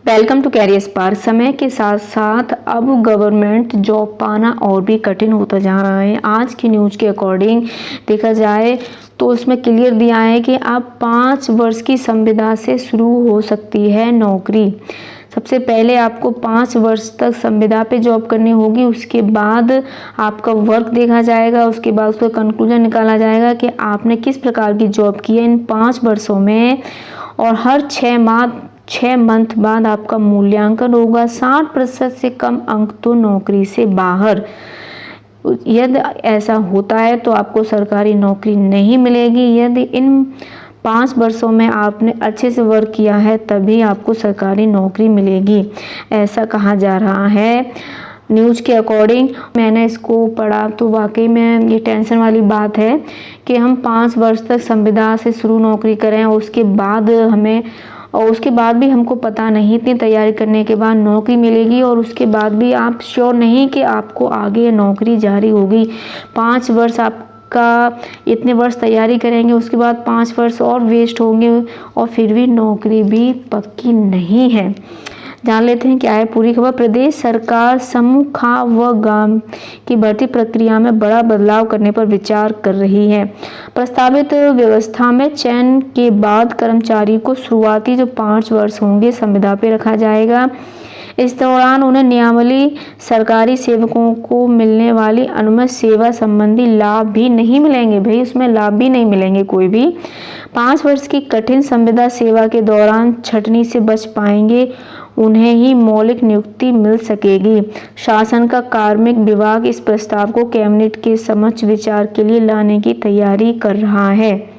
Welcome to career spark. समय के साथ साथ अब गवर्नमेंट जॉब पाना और भी कठिन होता जा रहा है। आज की न्यूज़ के अकॉर्डिंग देखा जाए तो उसमें क्लियर दिया है कि अब 5 वर्ष की संविदा से शुरू हो सकती है नौकरी। सबसे पहले आपको 5 वर्ष तक संविदा पे जॉब करनी होगी, उसके बाद आपका वर्क देखा जाएगा, उसके बाद उसका कंक्लूजन निकाला जाएगा कि आपने किस प्रकार की जॉब की है इन 5 वर्षों में, और हर 6 मंथ बाद आपका मूल्यांकन होगा। 60% से कम अंक तो नौकरी से बाहर। यदि ऐसा होता है तो आपको सरकारी नौकरी नहीं मिलेगी। यदि इन 5 वर्षों में आपने अच्छे से वर्क किया है तभी आपको सरकारी नौकरी मिलेगी, ऐसा कहा जा रहा है न्यूज़ के अकॉर्डिंग। मैंने इसको पढ़ा तो वाकई में ये टेंशन वाली बात है कि हम 5 वर्ष तक संविदा से शुरू नौकरी करें और उसके बाद भी हमको पता नहीं इतनी तैयारी करने के बाद नौकरी मिलेगी, और उसके बाद भी आप श्योर नहीं कि आपको आगे नौकरी जारी होगी। 5 वर्ष आपका इतने वर्ष तैयारी करेंगे, उसके बाद 5 वर्ष और वेस्ट होंगे और फिर भी नौकरी भी पक्की नहीं है। जान लेते हैं क्या है पूरी खबर। प्रदेश सरकार समूह ख व ग की भर्ती प्रक्रिया में बड़ा बदलाव करने पर विचार कर रही है। प्रस्तावित व्यवस्था में चयन के बाद कर्मचारी को शुरुआती जो 5 वर्ष होंगे संविदा पे रखा जाएगा। इस दौरान उन्हें नियमावली सरकारी सेवकों को मिलने वाली अनुमत सेवा संबंधी लाभ भी नहीं मिलेंगे। भाई उसमें लाभ भी नहीं मिलेंगे कोई भी। 5 वर्ष की कठिन संविदा सेवा के दौरान छटनी से बच पाएंगे, उन्हें ही मौलिक नियुक्ति मिल सकेगी। शासन का कार्मिक विभाग इस प्रस्ताव को कैबिनेट के समक्ष विचार के लिए लाने की तैयारी कर रहा है।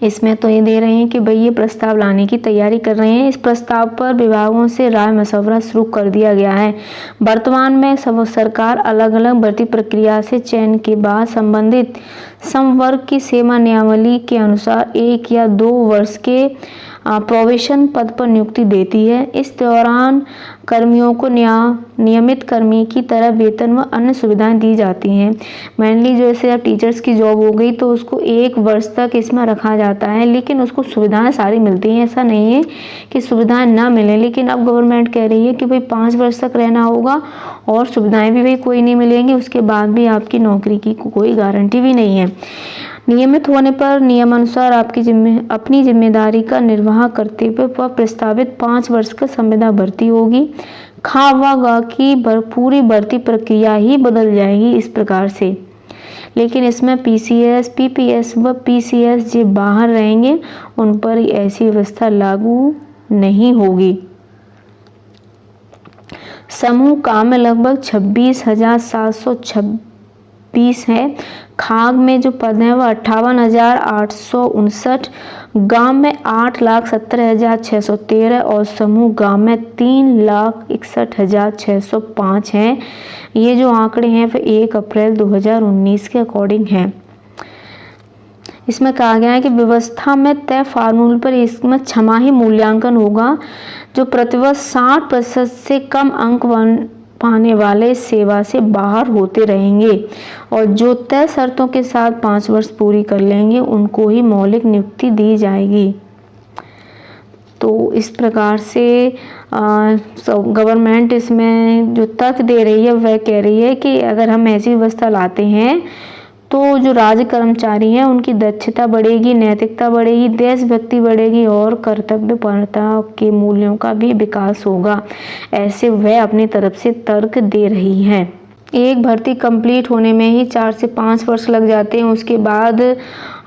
इसमें तो ये दे रहे हैं कि भाई ये प्रस्ताव लाने की तैयारी कर रहे हैं। इस प्रस्ताव पर विभागों से राय मशवरा शुरू कर दिया गया है। वर्तमान में सब सरकार अलग अलग भर्ती प्रक्रिया से चयन के बाद संबंधित संवर्ग की सेवा नियमावली के अनुसार 1 या 2 वर्ष के प्रोबेशन पद पर नियुक्ति देती है। इस दौरान कर्मियों को नियमित कर्मी की तरह वेतन व अन्य सुविधाएं दी जाती हैं। मेनली जैसे अब टीचर्स की जॉब हो गई तो उसको 1 वर्ष तक इसमें रखा जाता है, लेकिन उसको सुविधाएं सारी मिलती हैं। ऐसा नहीं है कि सुविधाएं ना मिलें, लेकिन अब गवर्नमेंट कह रही है कि भाई 5 वर्ष तक रहना होगा और सुविधाएं भी भाई कोई नहीं मिलेंगी, उसके बाद भी आपकी नौकरी की कोई गारंटी भी नहीं है। नियमित होने पर नियमानुसार अपनी जिम्मेदारी का निर्वाह करते हुए प्रस्तावित 5 वर्ष का संविदा भर्ती होगी। ख व ग की पूरी भर्ती प्रक्रिया ही बदल जाएगी इस प्रकार से, लेकिन इसमें पीसीएस, पीपीएस व पीसीएस जो बाहर रहेंगे उन पर ऐसी व्यवस्था लागू नहीं होगी। समूह क में लगभग 26,726 है। खाग में जो पद हैं वह 58,859, गांव में 8,70,613 और समूह गांव में 3,61,605 हैं। ये जो आंकड़े हैं वह 1 अप्रैल 2019 के अकॉर्डिंग हैं। इसमें कहा गया है कि व्यवस्था में तय फार्मूले पर इसमें छमाही मूल्यांकन होगा। जो प्रतिवर्ष 60% से कम अंक पाने वाले सेवा से बाहर होते रहेंगे और जो तय शर्तों के साथ 5 वर्ष पूरी कर लेंगे उनको ही मौलिक नियुक्ति दी जाएगी। तो इस प्रकार से गवर्नमेंट इसमें जो तथ्य दे रही है वह कह रही है कि अगर हम ऐसी व्यवस्था लाते हैं तो जो राज्य कर्मचारी हैं उनकी दक्षता बढ़ेगी, नैतिकता बढ़ेगी, देशभक्ति बढ़ेगी और कर्तव्यपरता के मूल्यों का भी विकास होगा। ऐसे वह अपनी तरफ से तर्क दे रही है। एक भर्ती कंप्लीट होने में ही 4 से 5 वर्ष लग जाते हैं, उसके बाद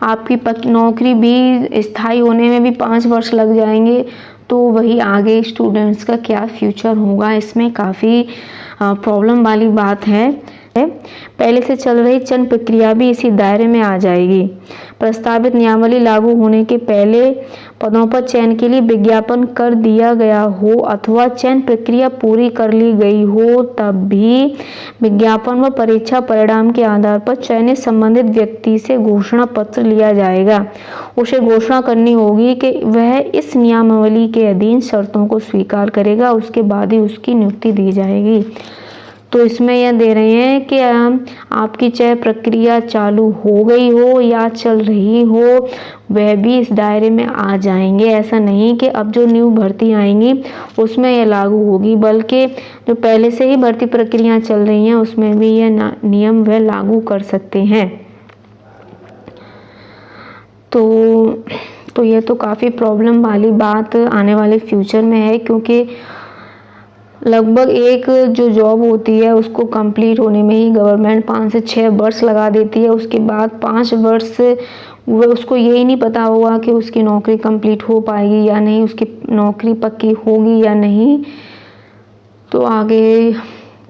आपकी नौकरी भी स्थायी होने में भी 5 वर्ष लग जाएंगे। तो वही आगे स्टूडेंट्स का क्या फ्यूचर होगा, इसमें काफ़ी प्रॉब्लम वाली बात है। पहले से चल रही चयन प्रक्रिया भी इसी दायरे में आ जाएगी। प्रस्तावित नियमावली लागू होने के पहले पदों पर चयन के लिए विज्ञापन कर दिया गया हो अथवा चयन प्रक्रिया पूरी कर ली गई हो, तब भी विज्ञापन व परीक्षा परिणाम के आधार पर चयनित संबंधित व्यक्ति से घोषणा पत्र लिया जाएगा। उसे घोषणा करनी होगी कि वह इस नियमावली के अधीन शर्तों को स्वीकार करेगा, उसके बाद ही उसकी नियुक्ति दी जाएगी। तो इसमें यह दे रहे हैं कि आपकी चाहे प्रक्रिया चालू हो गई हो या चल रही हो, वह भी इस दायरे में आ जाएंगे। ऐसा नहीं कि अब जो न्यू भर्ती आएंगी उसमें यह लागू होगी, बल्कि जो पहले से ही भर्ती प्रक्रिया चल रही हैं उसमें भी यह नियम वह लागू कर सकते हैं। तो यह तो काफ़ी प्रॉब्लम वाली बात आने वाले फ्यूचर में है, क्योंकि लगभग एक जो जॉब होती है उसको कंप्लीट होने में ही गवर्नमेंट 5 से 6 वर्ष लगा देती है। उसके बाद 5 वर्ष वह उसको यही नहीं पता होगा कि उसकी नौकरी कंप्लीट हो पाएगी या नहीं, उसकी नौकरी पक्की होगी या नहीं। तो आगे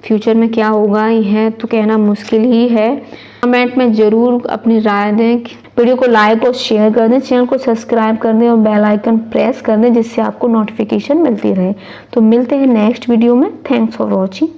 फ्यूचर में क्या होगा यह तो कहना मुश्किल ही है। कमेंट में ज़रूर अपनी राय दें। वीडियो को लाइक और शेयर कर दें, चैनल को सब्सक्राइब कर दें और बेल आइकन प्रेस कर दें, जिससे आपको नोटिफिकेशन मिलती रहे। तो मिलते हैं नेक्स्ट वीडियो में। Thanks for watching.